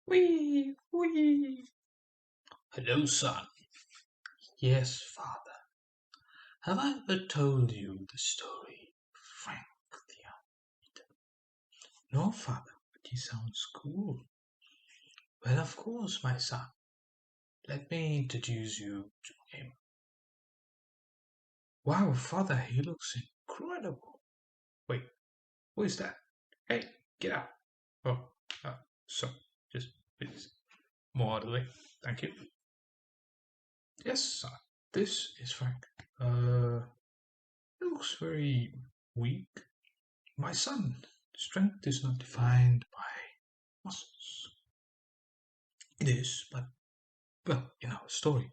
Wee, wee. Hello, son. Yes, father. Have I ever told you the story of Frank the No, father, but he sounds cool. Well, of course, my son. Let me introduce you to him. Wow, father, he looks incredible. Wait, who is that? Hey, get out. Oh, uh, so, just please. More out of the way. Thank you. Yes, son. This is Frank. He looks very weak. My son, strength is not defined by muscles. It is, but, well, in our story,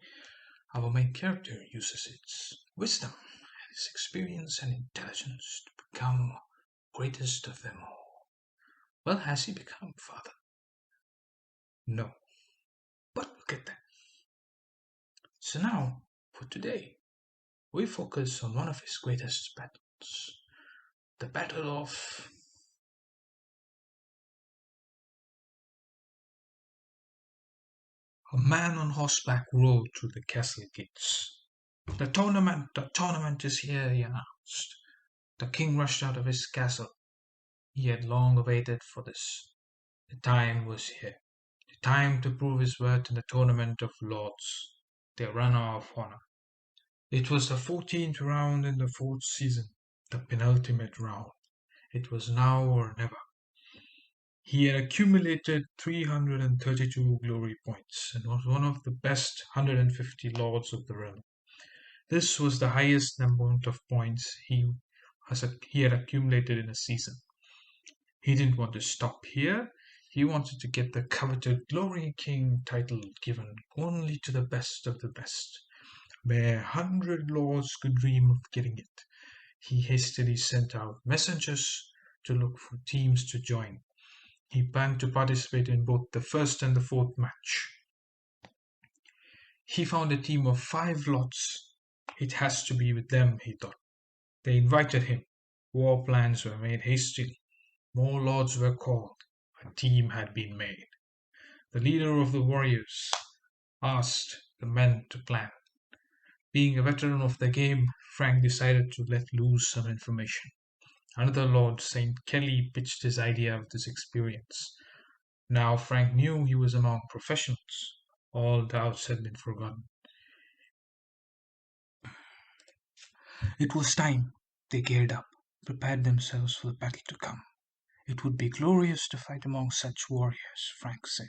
our main character uses its wisdom and its experience and intelligence to become greatest of them all. Well, has he become, father? No, but we'll get there. So now, for today, we focus on one of his greatest battles, the Battle of a man on horseback rode through the castle gates. The tournament is here, he announced. The king rushed out of his castle. He had long awaited for this. The time was here. The time to prove his worth in the tournament of lords, the runner of honor. It was the 14th round in the fourth season, the penultimate round. It was now or never. He had accumulated 332 glory points and was one of the best 150 lords of the realm. This was the highest amount of points he had accumulated in a season. He didn't want to stop here. He wanted to get the coveted Glory King title given only to the best of the best. Where 100 lords could dream of getting it. He hastily sent out messengers to look for teams to join. He planned to participate in both the first and the fourth match. He found a team of 5 lords. It has to be with them, he thought. They invited him. War plans were made hastily. More lords were called. A team had been made. The leader of the warriors asked the men to plan. Being a veteran of the game, Frank decided to let loose some information. Another lord, St. Kelly, pitched his idea of this experience. Now Frank knew he was among professionals. All doubts had been forgotten. It was time. They geared up, prepared themselves for the battle to come. It would be glorious to fight among such warriors, Frank said.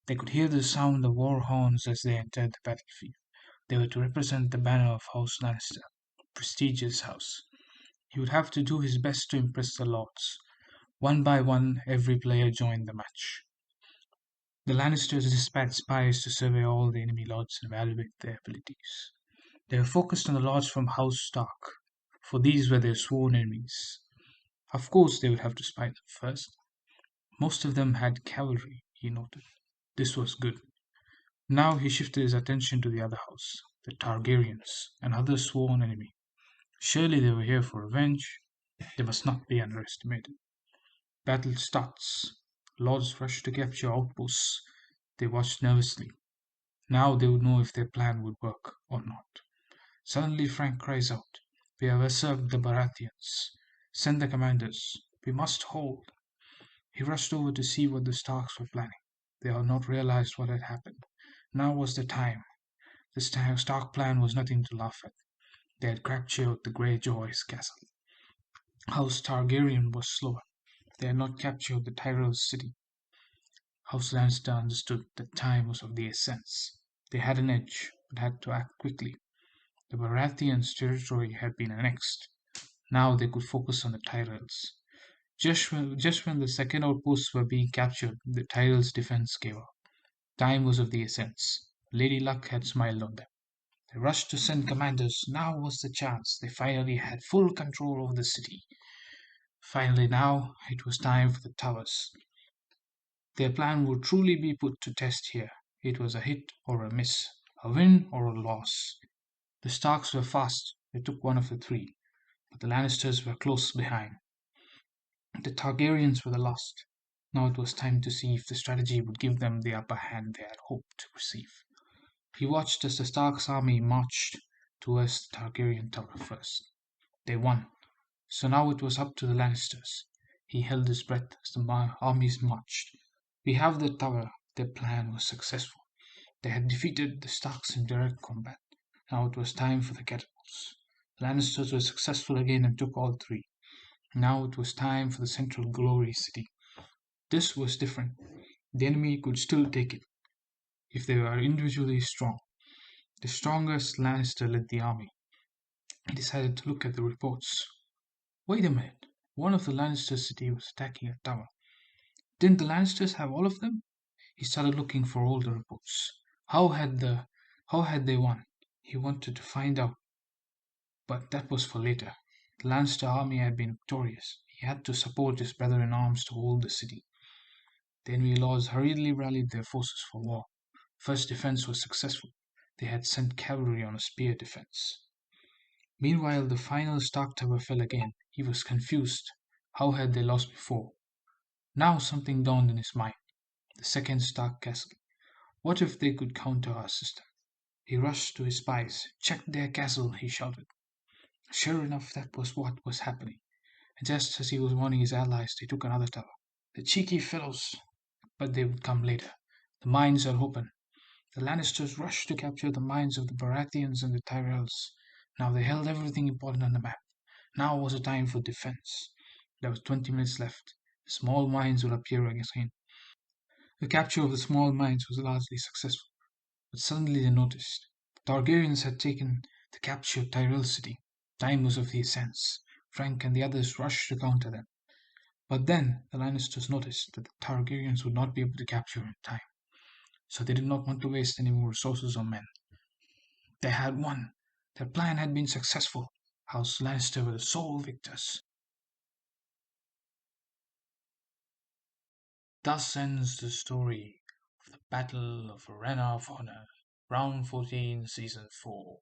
They could hear the sound of war horns as they entered the battlefield. They were to represent the banner of House Lannister, a prestigious house. He would have to do his best to impress the lords. One by one, every player joined the match. The Lannisters dispatched spies to survey all the enemy lords and evaluate their abilities. They were focused on the lords from House Stark, for these were their sworn enemies. Of course, they would have to spy them first. Most of them had cavalry, he noted. This was good. Now he shifted his attention to the other house, the Targaryens, another sworn enemy. Surely they were here for revenge. They must not be underestimated. Battle starts. Lords rush to capture outposts. They watched nervously. Now they would know if their plan would work or not. Suddenly Frank cries out, "We have usurped the Baratheons. Send the commanders. We must hold." He rushed over to see what the Starks were planning. They had not realized what had happened. Now was the time. The Stark plan was nothing to laugh at. They had captured the Greyjoys' castle. House Targaryen was slower. They had not captured the Tyrell's city. House Lannister understood that time was of the essence. They had an edge, but had to act quickly. The Baratheons' territory had been annexed. Now they could focus on the Tyrells. Just when the second outposts were being captured, the Tyrells' defense gave up. Time was of the essence. Lady Luck had smiled on them. They rushed to send commanders. Now was the chance. They finally had full control of the city. Finally, now it was time for the towers. Their plan would truly be put to test here. It was a hit or a miss, a win or a loss. The Starks were fast. They took one of the 3, but the Lannisters were close behind. The Targaryens were the last. Now it was time to see if the strategy would give them the upper hand they had hoped to receive. He watched as the Stark's army marched towards the Targaryen tower first. They won, so now it was up to the Lannisters. He held his breath as the armies marched. We have the tower. Their plan was successful. They had defeated the Starks in direct combat. Now it was time for the catapults. The Lannisters were successful again and took all three. Now it was time for the central glory city. This was different. The enemy could still take it if they were individually strong. The strongest Lannister led the army. He decided to look at the reports. Wait a minute. One of the Lannister city was attacking a tower. Didn't the Lannisters have all of them? He started looking for all the reports. How had they won? He wanted to find out, but that was for later. The Lannister army had been victorious. He had to support his brother in arms to hold the city. The enemy lords hurriedly rallied their forces for war. First defense was successful. They had sent cavalry on a spear defense. Meanwhile, the final Stark tower fell again. He was confused. How had they lost before? Now something dawned in his mind. The second Stark castle. What if they could counter our system? He rushed to his spies. Check their castle, he shouted. Sure enough, that was what was happening. And just as he was warning his allies, they took another tower. The cheeky fellows! But they would come later. The mines are open. The Lannisters rushed to capture the mines of the Baratheons and the Tyrells. Now they held everything important on the map. Now was the time for defense. There was 20 minutes left. The small mines would appear again. The capture of the small mines was largely successful, but suddenly they noticed the Targaryens had taken the captured Tyrell city. Time was of the essence. Frank and the others rushed to counter them. But then the Lannisters noticed that the Targaryens would not be able to capture in time, so they did not want to waste any more resources or men. They had won. Their plan had been successful. House Lannister were the sole victors. Thus ends the story of the Battle of Arena of Honor, Round 14, Season 4.